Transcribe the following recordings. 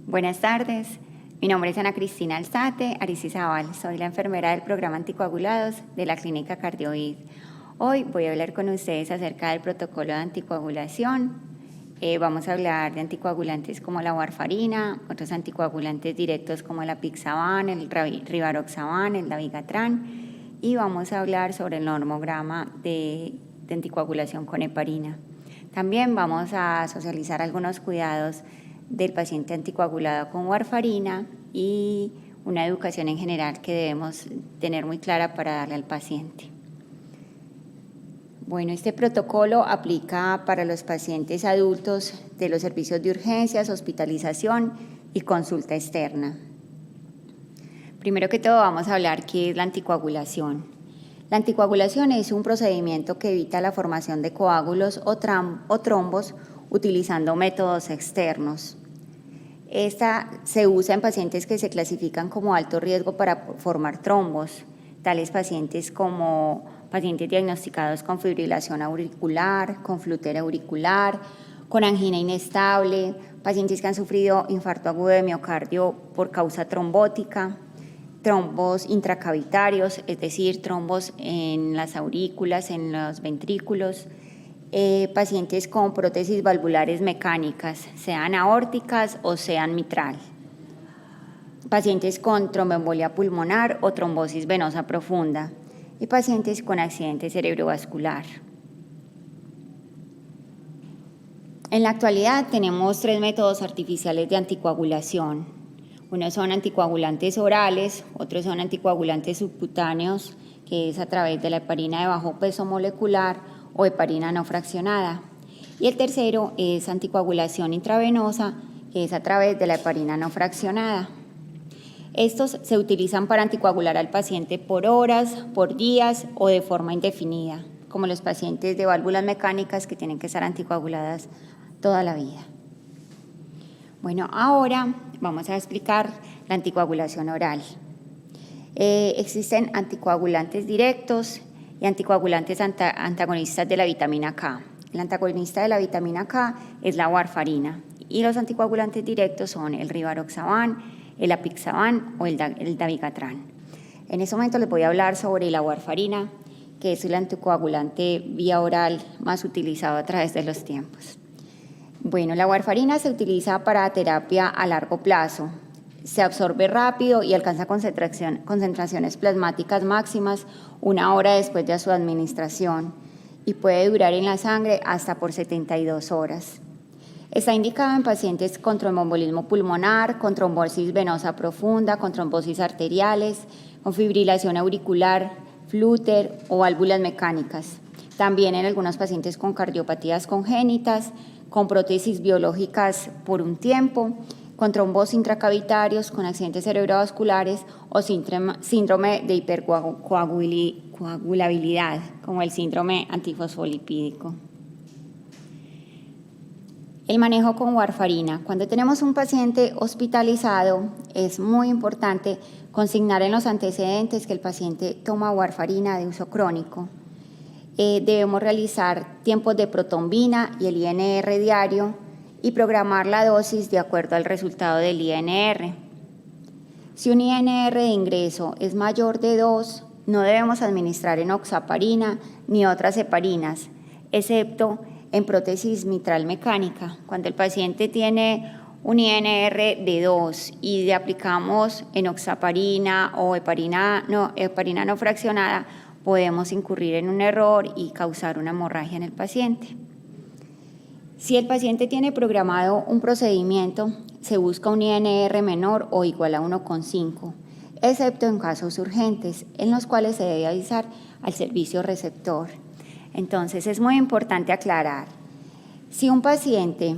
Buenas tardes, mi nombre es Ana Cristina Alzate Aristizábal, soy la enfermera del programa Anticoagulados de la Clínica Cardioid. Hoy voy a hablar con ustedes acerca del protocolo de anticoagulación. Vamos a hablar de anticoagulantes como la warfarina, otros anticoagulantes directos como el apixaban, el rivaroxaban, el dabigatran, y vamos a hablar sobre el normograma de anticoagulación con heparina. También vamos a socializar algunos cuidados del paciente anticoagulado con warfarina y una educación en general que debemos tener muy clara para darle al paciente. Bueno, este protocolo aplica para los pacientes adultos de los servicios de urgencias, hospitalización y consulta externa. Primero que todo vamos a hablar qué es la anticoagulación. La anticoagulación es un procedimiento que evita la formación de coágulos o trombos utilizando métodos externos. Esta se usa en pacientes que se clasifican como alto riesgo para formar trombos, tales pacientes como pacientes diagnosticados con fibrilación auricular, con flúter auricular, con angina inestable, pacientes que han sufrido infarto agudo de miocardio por causa trombótica, trombos intracavitarios, es decir, trombos en las aurículas, en los ventrículos, pacientes con prótesis valvulares mecánicas, sean aórticas o sean mitral, pacientes con tromboembolia pulmonar o trombosis venosa profunda y pacientes con accidente cerebrovascular. En la actualidad tenemos 3 métodos artificiales de anticoagulación. Unos son anticoagulantes orales, otros son anticoagulantes subcutáneos, que es a través de la heparina de bajo peso molecular o heparina no fraccionada. Y el tercero es anticoagulación intravenosa, que es a través de la heparina no fraccionada. Estos se utilizan para anticoagular al paciente por horas, por días o de forma indefinida, como los pacientes de válvulas mecánicas que tienen que estar anticoaguladas toda la vida. Bueno, ahora vamos a explicar la anticoagulación oral. Existen anticoagulantes directos y anticoagulantes antagonistas de la vitamina K. El antagonista de la vitamina K es la warfarina y los anticoagulantes directos son el rivaroxaban, el apixaban o el dabigatran. En este momento les voy a hablar sobre la warfarina, que es el anticoagulante vía oral más utilizado a través de los tiempos. Bueno, la warfarina se utiliza para terapia a largo plazo. Se absorbe rápido y alcanza concentraciones plasmáticas máximas 1 hora después de su administración y puede durar en la sangre hasta por 72 horas. Está indicado en pacientes con tromboembolismo pulmonar, con trombosis venosa profunda, con trombosis arteriales, con fibrilación auricular, flúter o válvulas mecánicas. También en algunos pacientes con cardiopatías congénitas, con prótesis biológicas por un tiempo, con trombos intracavitarios, con accidentes cerebrovasculares o síndrome de hipercoagulabilidad, como el síndrome antifosfolipídico. El manejo con warfarina. Cuando tenemos un paciente hospitalizado, es muy importante consignar en los antecedentes que el paciente toma warfarina de uso crónico. Debemos realizar tiempos de protombina y el INR diario y programar la dosis de acuerdo al resultado del INR. Si un INR de ingreso es mayor de 2, no debemos administrar enoxaparina ni otras heparinas, excepto en prótesis mitral mecánica. Cuando el paciente tiene un INR de 2 y le aplicamos enoxaparina o heparina no fraccionada, podemos incurrir en un error y causar una hemorragia en el paciente. Si el paciente tiene programado un procedimiento, se busca un INR menor o igual a 1,5, excepto en casos urgentes, en los cuales se debe avisar al servicio receptor. Entonces, es muy importante aclarar, si un paciente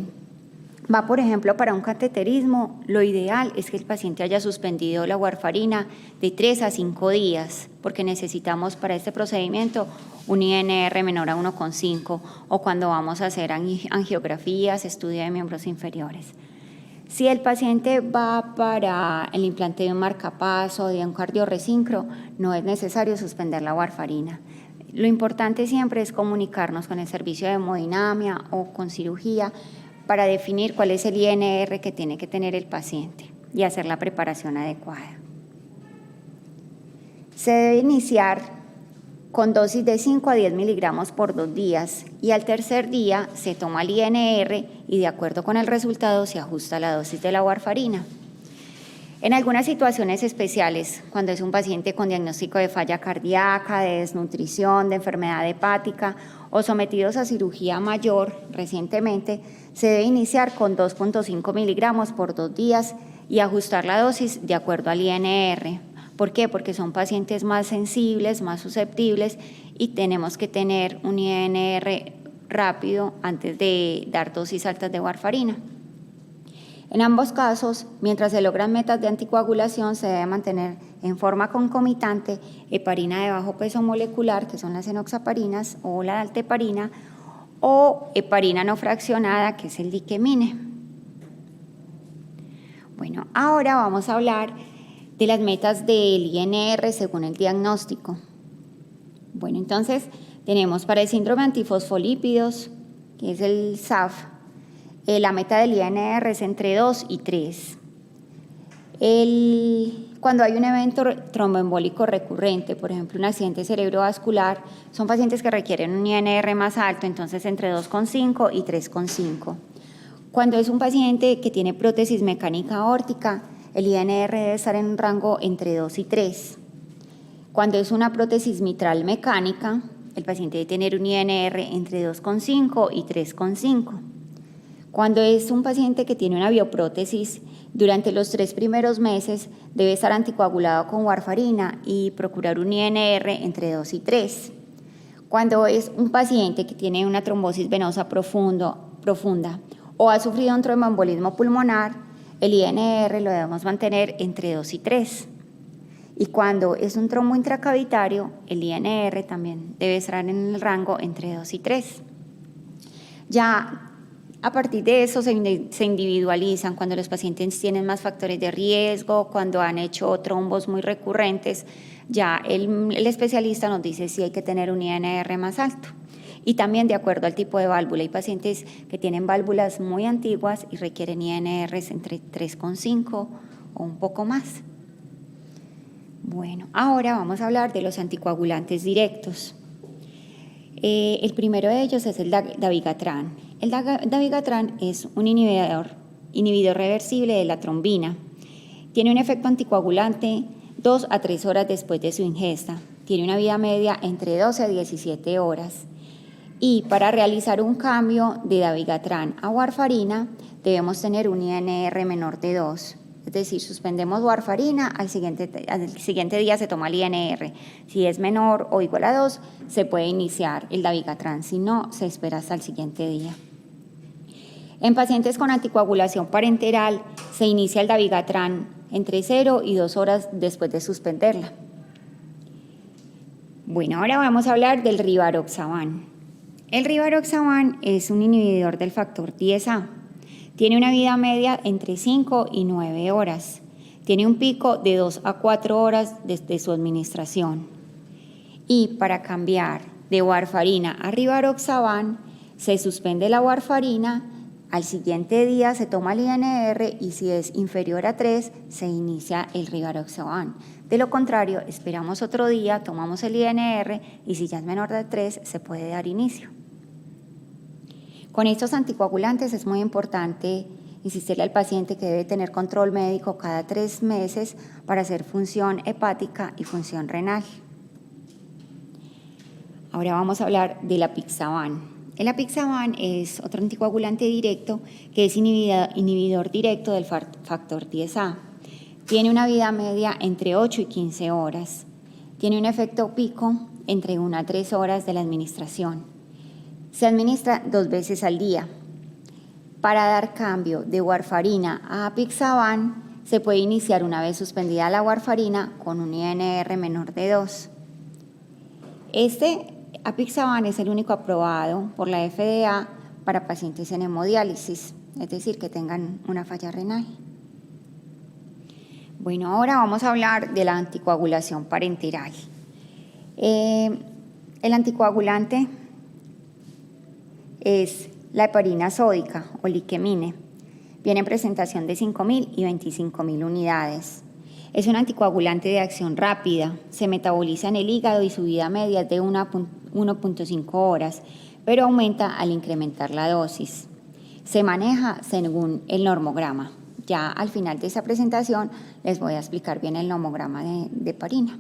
va, por ejemplo, para un cateterismo, lo ideal es que el paciente haya suspendido la warfarina de 3 a 5 días, porque necesitamos para este procedimiento un INR menor a 1,5 o cuando vamos a hacer angiografías, estudio de miembros inferiores. Si el paciente va para el implante de un marcapaso o de un cardiorresíncro, no es necesario suspender la warfarina. Lo importante siempre es comunicarnos con el servicio de hemodinamia o con cirugía para definir cuál es el INR que tiene que tener el paciente y hacer la preparación adecuada. Se debe iniciar con dosis de 5 a 10 miligramos por 2 días y al tercer día se toma el INR y de acuerdo con el resultado se ajusta la dosis de la warfarina. En algunas situaciones especiales, cuando es un paciente con diagnóstico de falla cardíaca, de desnutrición, de enfermedad hepática o sometidos a cirugía mayor recientemente, se debe iniciar con 2.5 miligramos por 2 días y ajustar la dosis de acuerdo al INR. ¿Por qué? Porque son pacientes más sensibles, más susceptibles y tenemos que tener un INR rápido antes de dar dosis altas de warfarina. En ambos casos, mientras se logran metas de anticoagulación, se debe mantener en forma concomitante heparina de bajo peso molecular, que son las enoxaparinas o la dalteparina, o heparina no fraccionada, que es el diquemine. Bueno, ahora vamos a hablar de las metas del INR según el diagnóstico. Bueno, entonces tenemos para el síndrome antifosfolípidos, que es el SAF, la meta del INR es entre 2 y 3. Cuando hay un evento tromboembólico recurrente, por ejemplo un accidente cerebrovascular, son pacientes que requieren un INR más alto, entonces entre 2,5 y 3,5. Cuando es un paciente que tiene prótesis mecánica aórtica, el INR debe estar en un rango entre 2 y 3. Cuando es una prótesis mitral mecánica, el paciente debe tener un INR entre 2,5 y 3,5. Cuando es un paciente que tiene una bioprótesis, durante los 3 primeros meses debe estar anticoagulado con warfarina y procurar un INR entre 2 y 3. Cuando es un paciente que tiene una trombosis venosa profunda o ha sufrido un tromboembolismo pulmonar, el INR lo debemos mantener entre 2 y 3. Y cuando es un trombo intracavitario, el INR también debe estar en el rango entre 2 y 3. Ya a partir de eso se individualizan cuando los pacientes tienen más factores de riesgo, cuando han hecho trombos muy recurrentes, ya el especialista nos dice si hay que tener un INR más alto. Y también de acuerdo al tipo de válvula, hay pacientes que tienen válvulas muy antiguas y requieren INRs entre 3,5 o un poco más. Bueno, ahora vamos a hablar de los anticoagulantes directos. El primero de ellos es el dabigatran. El dabigatran es un inhibidor reversible de la trombina. Tiene un efecto anticoagulante 2 a 3 horas después de su ingesta. Tiene una vida media entre 12 a 17 horas. Y para realizar un cambio de dabigatran a warfarina debemos tener un INR menor de 2. Es decir, suspendemos warfarina, al siguiente día se toma el INR. Si es menor o igual a 2, se puede iniciar el dabigatran. Si no, se espera hasta el siguiente día. En pacientes con anticoagulación parenteral, se inicia el dabigatran entre 0 y 2 horas después de suspenderla. Bueno, ahora vamos a hablar del rivaroxaban. El rivaroxaban es un inhibidor del factor 10A. Tiene una vida media entre 5 y 9 horas. Tiene un pico de 2 a 4 horas desde su administración. Y para cambiar de warfarina a rivaroxaban, se suspende la warfarina, al siguiente día se toma el INR y si es inferior a 3, se inicia el rivaroxaban. De lo contrario, esperamos otro día, tomamos el INR y si ya es menor de 3, se puede dar inicio. Con estos anticoagulantes es muy importante insistirle al paciente que debe tener control médico cada 3 meses para hacer función hepática y función renal. Ahora vamos a hablar del apixaban. El apixaban es otro anticoagulante directo que es inhibidor directo del factor 10A. Tiene una vida media entre 8 y 15 horas. Tiene un efecto pico entre 1 a 3 horas de la administración. Se administra 2 veces al día. Para dar cambio de warfarina a apixaban, se puede iniciar una vez suspendida la warfarina con un INR menor de 2. Este apixaban es el único aprobado por la FDA para pacientes en hemodiálisis, es decir, que tengan una falla renal. Bueno, ahora vamos a hablar de la anticoagulación parenteral. El anticoagulante es la heparina sódica o liquemine. Viene en presentación de 5.000 y 25.000 unidades. Es un anticoagulante de acción rápida, se metaboliza en el hígado y su vida media es de 1.5 horas, pero aumenta al incrementar la dosis. Se maneja según el normograma. Ya al final de esta presentación les voy a explicar bien el normograma de heparina.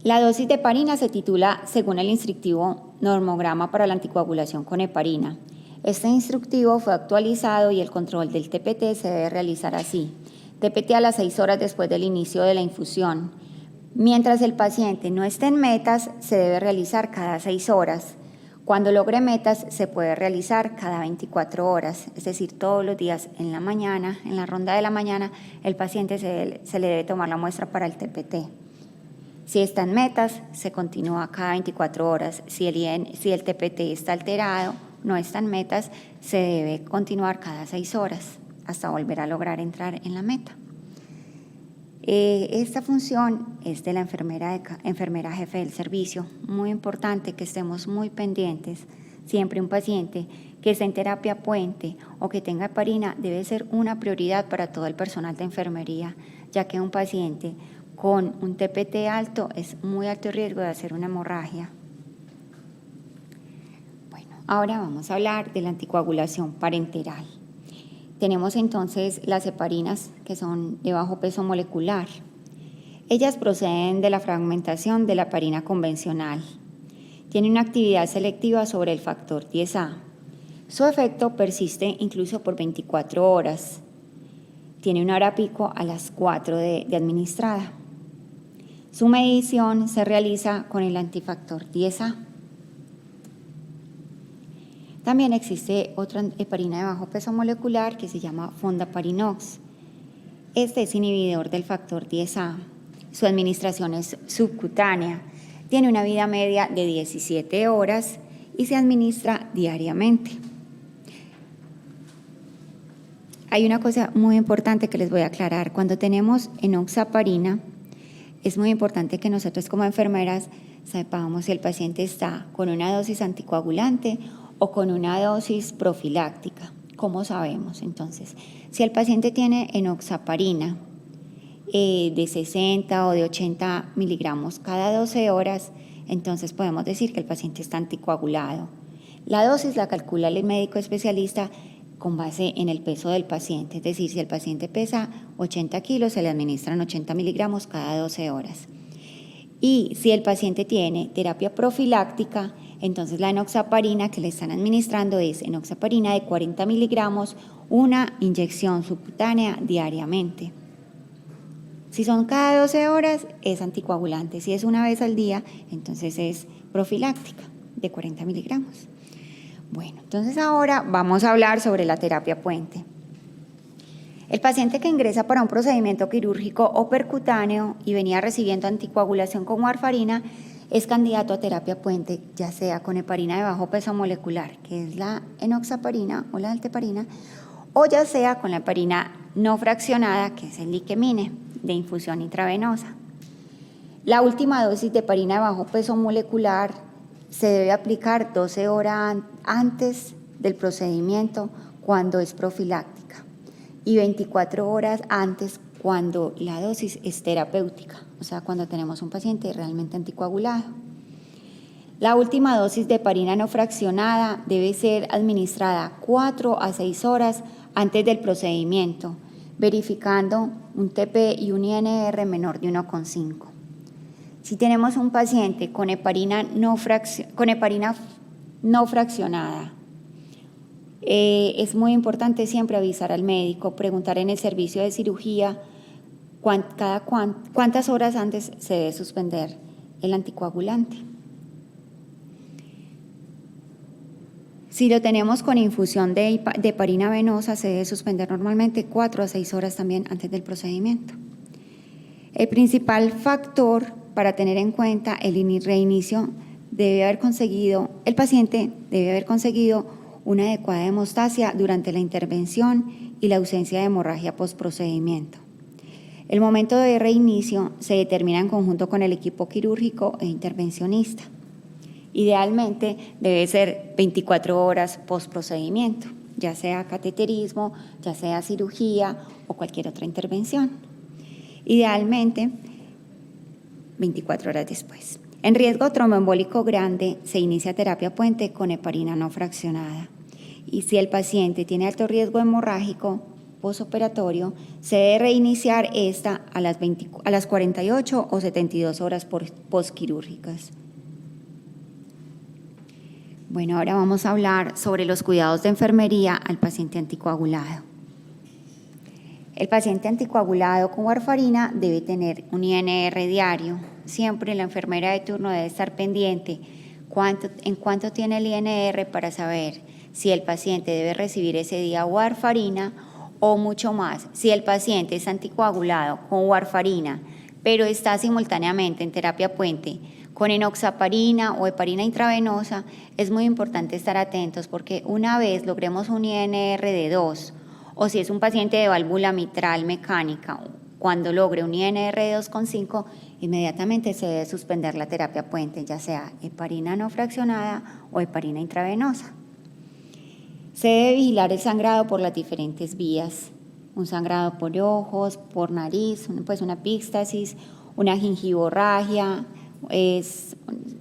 La dosis de heparina se titula según el instructivo normograma para la anticoagulación con heparina. Este instructivo fue actualizado y el control del TPT se debe realizar así. TPT a las 6 horas después del inicio de la infusión. Mientras el paciente no esté en metas, se debe realizar cada 6 horas. Cuando logre metas, se puede realizar cada 24 horas, es decir, todos los días en la mañana, en la ronda de la mañana, el paciente se le debe tomar la muestra para el TPT. Si está en metas, se continúa cada 24 horas. Si el TPT está alterado, no está en metas, se debe continuar cada 6 horas hasta volver a lograr entrar en la meta. Esta función es de la enfermera jefe del servicio. Muy importante que estemos muy pendientes. Siempre un paciente que esté en terapia puente o que tenga heparina debe ser una prioridad para todo el personal de enfermería, ya que un paciente con un TPT alto es muy alto riesgo de hacer una hemorragia. Bueno, ahora vamos a hablar de la anticoagulación parenteral. Tenemos entonces las heparinas que son de bajo peso molecular. Ellas proceden de la fragmentación de la heparina convencional. Tiene una actividad selectiva sobre el factor 10A. Su efecto persiste incluso por 24 horas. Tiene una hora pico a las 4 de administrada. Su medición se realiza con el antifactor 10A. También existe otra heparina de bajo peso molecular que se llama fondaparinux. Este es inhibidor del factor 10A. Su administración es subcutánea. Tiene una vida media de 17 horas y se administra diariamente. Hay una cosa muy importante que les voy a aclarar. Cuando tenemos enoxaparina, es muy importante que nosotros como enfermeras sepamos si el paciente está con una dosis anticoagulante o con una dosis profiláctica. ¿Cómo sabemos? Entonces, si el paciente tiene enoxaparina de 60 o de 80 miligramos cada 12 horas, entonces podemos decir que el paciente está anticoagulado. La dosis la calcula el médico especialista con base en el peso del paciente, es decir, si el paciente pesa 80 kilos, se le administran 80 miligramos cada 12 horas. Y si el paciente tiene terapia profiláctica, entonces la enoxaparina que le están administrando es enoxaparina de 40 miligramos, una inyección subcutánea diariamente. Si son cada 12 horas, es anticoagulante. Si es una vez al día, entonces es profiláctica de 40 miligramos. Bueno, entonces ahora vamos a hablar sobre la terapia puente. El paciente que ingresa para un procedimiento quirúrgico o percutáneo y venía recibiendo anticoagulación con warfarina es candidato a terapia puente, ya sea con heparina de bajo peso molecular, que es la enoxaparina o la dalteparina, o ya sea con la heparina no fraccionada, que es el liquemine, de infusión intravenosa. La última dosis de heparina de bajo peso molecular se debe aplicar 12 horas antes del procedimiento cuando es profiláctica y 24 horas antes cuando la dosis es terapéutica, o sea, cuando tenemos un paciente realmente anticoagulado. La última dosis de heparina no fraccionada debe ser administrada 4 a 6 horas antes del procedimiento, verificando un TP y un INR menor de 1,5. Si tenemos un paciente con heparina no fraccionada, es muy importante siempre avisar al médico, preguntar en el servicio de cirugía cuántas horas antes se debe suspender el anticoagulante. Si lo tenemos con infusión de heparina venosa, se debe suspender normalmente 4 a 6 horas también antes del procedimiento. El principal factor para tener en cuenta el reinicio el paciente debe haber conseguido una adecuada hemostasia durante la intervención y la ausencia de hemorragia postprocedimiento. El momento de reinicio se determina en conjunto con el equipo quirúrgico e intervencionista. Idealmente debe ser 24 horas postprocedimiento, ya sea cateterismo, ya sea cirugía o cualquier otra intervención. Idealmente 24 horas después. En riesgo tromboembólico grande se inicia terapia puente con heparina no fraccionada. Y si el paciente tiene alto riesgo hemorrágico postoperatorio, se debe reiniciar esta a las 48 o 72 horas postquirúrgicas. Bueno, ahora vamos a hablar sobre los cuidados de enfermería al paciente anticoagulado. El paciente anticoagulado con warfarina debe tener un INR diario. Siempre la enfermera de turno debe estar pendiente en cuánto tiene el INR para saber si el paciente debe recibir ese día warfarina o mucho más. Si el paciente es anticoagulado con warfarina, pero está simultáneamente en terapia puente con enoxaparina o heparina intravenosa, es muy importante estar atentos porque una vez logremos un INR de 2, o si es un paciente de válvula mitral mecánica, cuando logre un INR de 2,5, inmediatamente se debe suspender la terapia puente, ya sea heparina no fraccionada o heparina intravenosa. Se debe vigilar el sangrado por las diferentes vías, un sangrado por ojos, por nariz, pues una epíxtasis, una gingivorragia, es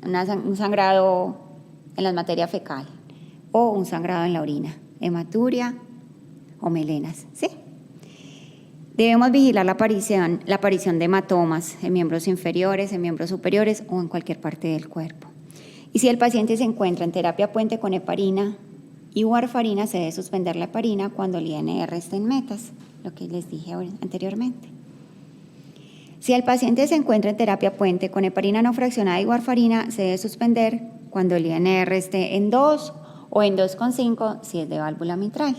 un sangrado en la materia fecal o un sangrado en la orina, hematuria o melenas, ¿sí? Debemos vigilar la aparición de hematomas en miembros inferiores, en miembros superiores o en cualquier parte del cuerpo. Y si el paciente se encuentra en terapia puente con heparina y warfarina, se debe suspender la heparina cuando el INR esté en metas, lo que les dije anteriormente. Si el paciente se encuentra en terapia puente con heparina no fraccionada y warfarina, se debe suspender cuando el INR esté en 2 o en 2,5 si es de válvula mitral.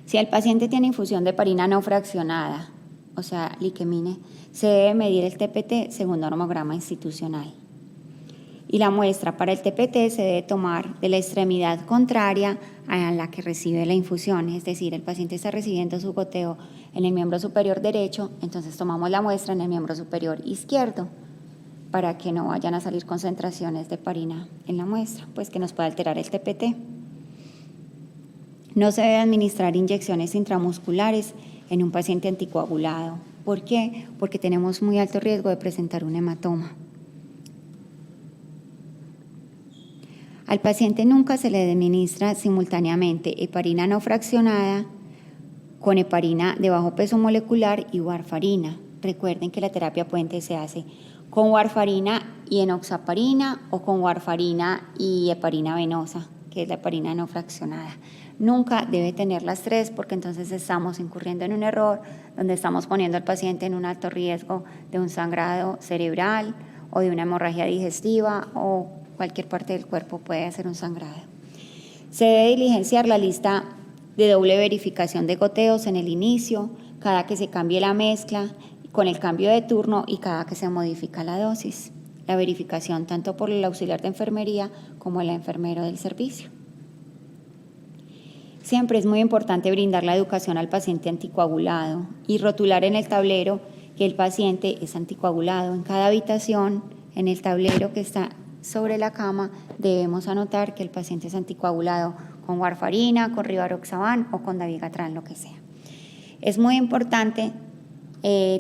Si el paciente tiene infusión de heparina no fraccionada, o sea, liquemine, se debe medir el TPT según normograma institucional. Y la muestra para el TPT se debe tomar de la extremidad contraria a la que recibe la infusión, es decir, el paciente está recibiendo su goteo en el miembro superior derecho, entonces tomamos la muestra en el miembro superior izquierdo para que no vayan a salir concentraciones de heparina en la muestra, pues que nos pueda alterar el TPT. No se debe administrar inyecciones intramusculares en un paciente anticoagulado. ¿Por qué? Porque tenemos muy alto riesgo de presentar un hematoma. Al paciente nunca se le administra simultáneamente heparina no fraccionada con heparina de bajo peso molecular y warfarina. Recuerden que la terapia puente se hace con warfarina y enoxaparina o con warfarina y heparina venosa, que es la heparina no fraccionada. Nunca debe tener las tres porque entonces estamos incurriendo en un error donde estamos poniendo al paciente en un alto riesgo de un sangrado cerebral o de una hemorragia digestiva o cualquier parte del cuerpo puede hacer un sangrado. Se debe diligenciar la lista de doble verificación de goteos en el inicio, cada que se cambie la mezcla, con el cambio de turno y cada que se modifica la dosis. La verificación tanto por el auxiliar de enfermería como el enfermero del servicio. Siempre es muy importante brindar la educación al paciente anticoagulado y rotular en el tablero que el paciente es anticoagulado. En cada habitación, en el tablero que está sobre la cama, debemos anotar que el paciente es anticoagulado con warfarina, con rivaroxaban o con dabigatran, lo que sea. Es muy importante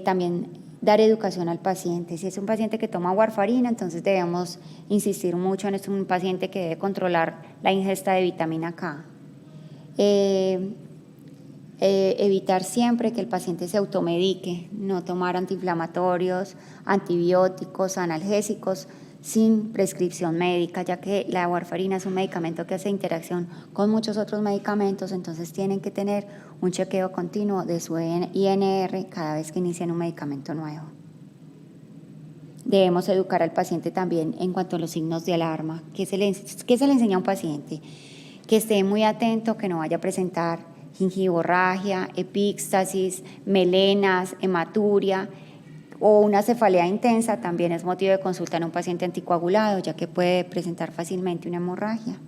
también dar educación al paciente. Si es un paciente que toma warfarina, entonces debemos insistir mucho en esto, un paciente que debe controlar la ingesta de vitamina K. Evitar siempre que el paciente se automedique, no tomar antiinflamatorios, antibióticos, analgésicos sin prescripción médica, ya que la warfarina es un medicamento que hace interacción con muchos otros medicamentos, entonces tienen que tener un chequeo continuo de su INR cada vez que inician un medicamento nuevo. Debemos educar al paciente también en cuanto a los signos de alarma. ¿Qué se le enseña a un paciente? Que esté muy atento, que no vaya a presentar gingivorragia, epíxtasis, melenas, hematuria o una cefalea intensa, también es motivo de consulta en un paciente anticoagulado, ya que puede presentar fácilmente una hemorragia.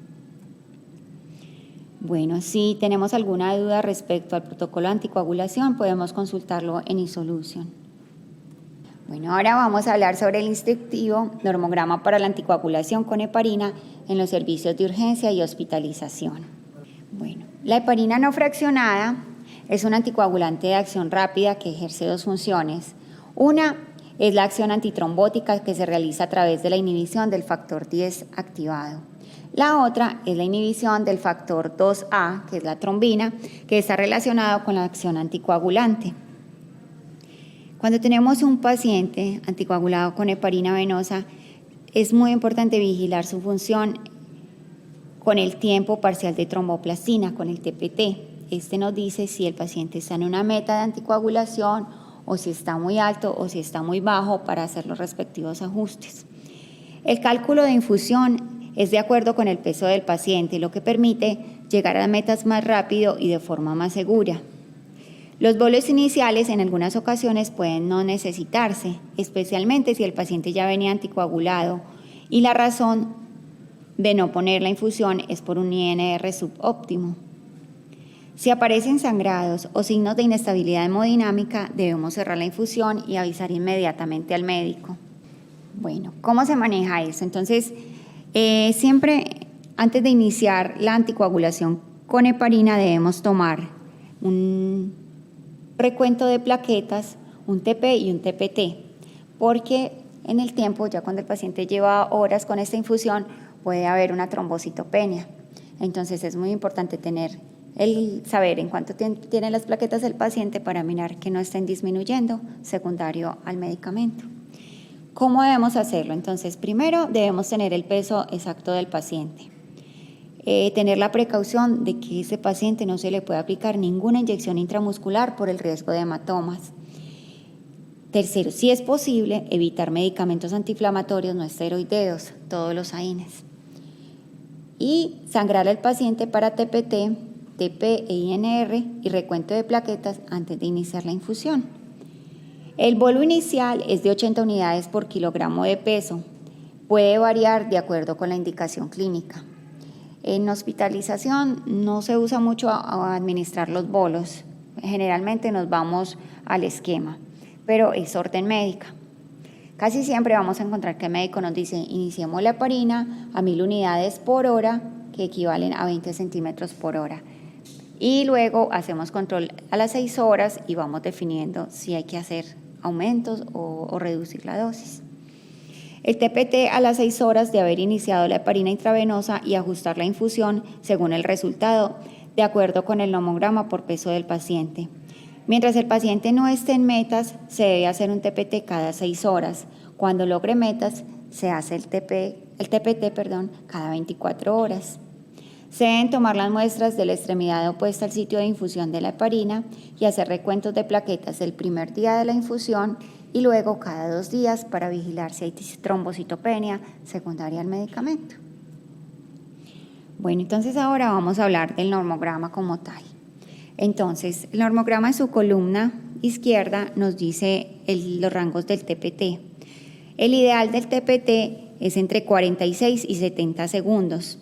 Bueno, si tenemos alguna duda respecto al protocolo de anticoagulación, podemos consultarlo en iSolution. Bueno, ahora vamos a hablar sobre el instructivo normograma para la anticoagulación con heparina en los servicios de urgencia y hospitalización. Bueno, la heparina no fraccionada es un anticoagulante de acción rápida que ejerce dos funciones. Una es la acción antitrombótica que se realiza a través de la inhibición del factor 10 activado. La otra es la inhibición del factor 2A, que es la trombina, que está relacionado con la acción anticoagulante. Cuando tenemos un paciente anticoagulado con heparina venosa, es muy importante vigilar su función con el tiempo parcial de tromboplastina, con el TPT. Este nos dice si el paciente está en una meta de anticoagulación o si está muy alto o si está muy bajo para hacer los respectivos ajustes. El cálculo de infusión es de acuerdo con el peso del paciente, lo que permite llegar a las metas más rápido y de forma más segura. Los bolos iniciales en algunas ocasiones pueden no necesitarse, especialmente si el paciente ya venía anticoagulado y la razón de no poner la infusión es por un INR subóptimo. Si aparecen sangrados o signos de inestabilidad hemodinámica, debemos cerrar la infusión y avisar inmediatamente al médico. Bueno, ¿cómo se maneja eso? Entonces, siempre antes de iniciar la anticoagulación con heparina debemos tomar un recuento de plaquetas, un TP y un TPT, porque en el tiempo, ya cuando el paciente lleva horas con esta infusión, puede haber una trombocitopenia. Entonces es muy importante saber en cuánto tienen las plaquetas del paciente para mirar que no estén disminuyendo, secundario al medicamento. ¿Cómo debemos hacerlo? Entonces, primero debemos tener el peso exacto del paciente. Tener la precaución de que ese paciente no se le puede aplicar ninguna inyección intramuscular por el riesgo de hematomas. Tercero, si es posible, evitar medicamentos antiinflamatorios no esteroideos, todos los AINES. Y sangrar al paciente para TPT, TP e INR y recuento de plaquetas antes de iniciar la infusión. El bolo inicial es de 80 unidades por kilogramo de peso. Puede variar de acuerdo con la indicación clínica. En hospitalización no se usa mucho a administrar los bolos. Generalmente nos vamos al esquema, pero es orden médica. Casi siempre vamos a encontrar que el médico nos dice iniciemos la heparina a 1000 unidades por hora, que equivalen a 20 centímetros por hora. Y luego hacemos control a las 6 horas y vamos definiendo si hay que hacer aumentos o reducir la dosis. El TPT a las 6 horas de haber iniciado la heparina intravenosa y ajustar la infusión según el resultado, de acuerdo con el nomograma por peso del paciente. Mientras el paciente no esté en metas, se debe hacer un TPT cada 6 horas. Cuando logre metas, se hace el TPT cada 24 horas. Se deben tomar las muestras de la extremidad opuesta al sitio de infusión de la heparina y hacer recuentos de plaquetas el primer día de la infusión y luego cada 2 días para vigilar si hay trombocitopenia secundaria al medicamento. Bueno, entonces ahora vamos a hablar del normograma como tal. Entonces, el normograma en su columna izquierda nos dice los rangos del TPT. El ideal del TPT es entre 46 y 70 segundos.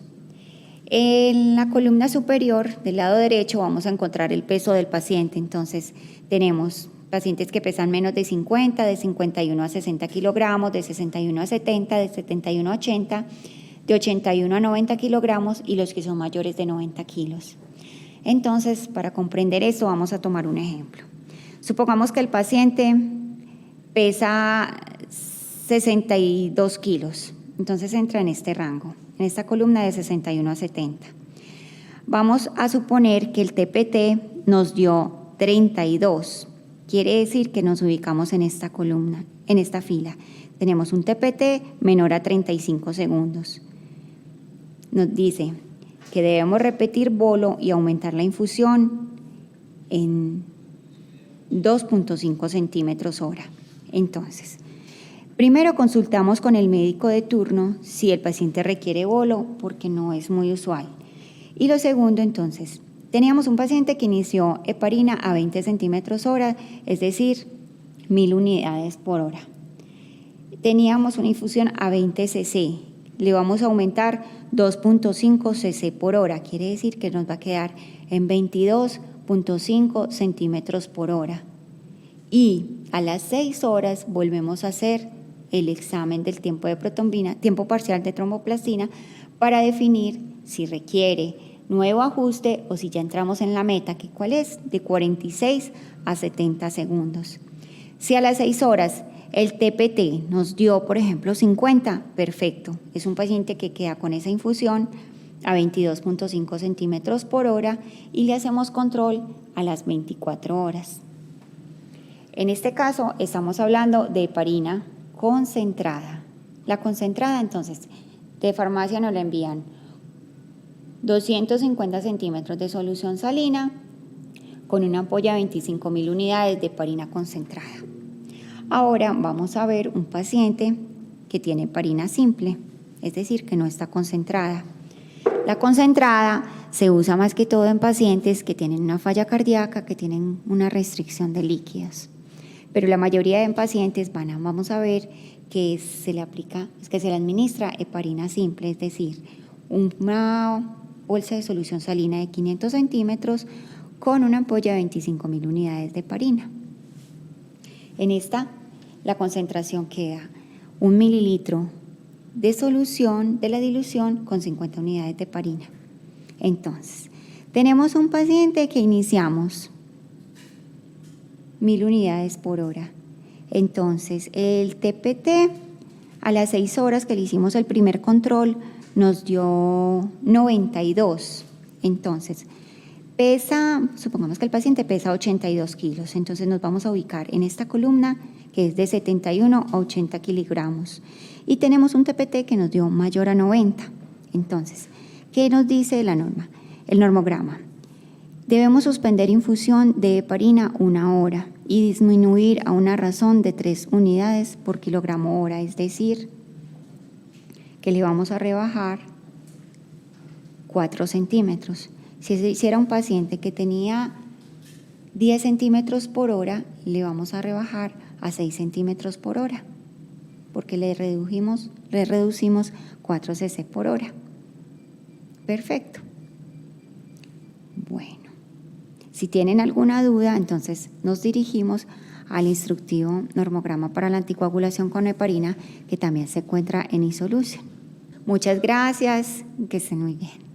En la columna superior del lado derecho vamos a encontrar el peso del paciente. Entonces, tenemos pacientes que pesan menos de 50, de 51 a 60 kilogramos, de 61 a 70, de 71 a 80, de 81 a 90 kilogramos y los que son mayores de 90 kilos. Entonces, para comprender eso, vamos a tomar un ejemplo. Supongamos que el paciente pesa 62 kilos, entonces entra en este rango, en esta columna de 61 a 70. Vamos a suponer que el TPT nos dio 32. Quiere decir que nos ubicamos en esta columna, en esta fila. Tenemos un TPT menor a 35 segundos. Nos dice que debemos repetir bolo y aumentar la infusión en 2.5 centímetros hora. Entonces, primero consultamos con el médico de turno si el paciente requiere bolo, porque no es muy usual. Y lo segundo, entonces, teníamos un paciente que inició heparina a 20 centímetros hora, es decir, 1000 unidades por hora. Teníamos una infusión a 20 cc. Le vamos a aumentar 2.5 cc por hora, quiere decir que nos va a quedar en 22.5 centímetros por hora. y a las 6 horas volvemos a hacer el examen del tiempo de protrombina, tiempo parcial de tromboplastina, para definir si requiere nuevo ajuste o si ya entramos en la meta, que cuál es, de 46 a 70 segundos. Si a las 6 horas el TPT nos dio, por ejemplo, 50, perfecto. Es un paciente que queda con esa infusión a 22.5 centímetros por hora y le hacemos control a las 24 horas. En este caso estamos hablando de heparina concentrada. La concentrada, entonces, de farmacia nos la envían 250 centímetros de solución salina con una ampolla de 25.000 unidades de heparina concentrada. Ahora vamos a ver un paciente que tiene heparina simple, es decir, que no está concentrada. La concentrada se usa más que todo en pacientes que tienen una falla cardíaca, que tienen una restricción de líquidos. Pero la mayoría de pacientes vamos a ver que se le administra heparina simple, es decir, una bolsa de solución salina de 500 centímetros con una ampolla de 25.000 unidades de heparina. En esta, la concentración queda 1 mililitro de solución de la dilución con 50 unidades de heparina. Entonces, tenemos un paciente que iniciamos 1.000 unidades por hora. Entonces, el TPT a las 6 horas que le hicimos el primer control nos dio 92. Entonces, supongamos que el paciente pesa 82 kilos, entonces nos vamos a ubicar en esta columna que es de 71 a 80 kilogramos y tenemos un TPT que nos dio mayor a 90. Entonces, ¿qué nos dice la norma? El normograma. Debemos suspender infusión de heparina 1 hora y disminuir a una razón de 3 unidades por kilogramo hora, es decir, que le vamos a rebajar 4 centímetros. Si era un paciente que tenía 10 centímetros por hora, le vamos a rebajar a 6 centímetros por hora, porque le reducimos 4 cc por hora. Perfecto. Bueno, si tienen alguna duda, entonces nos dirigimos al instructivo normograma para la anticoagulación con heparina, que también se encuentra en iSolution. Muchas gracias, que estén muy bien.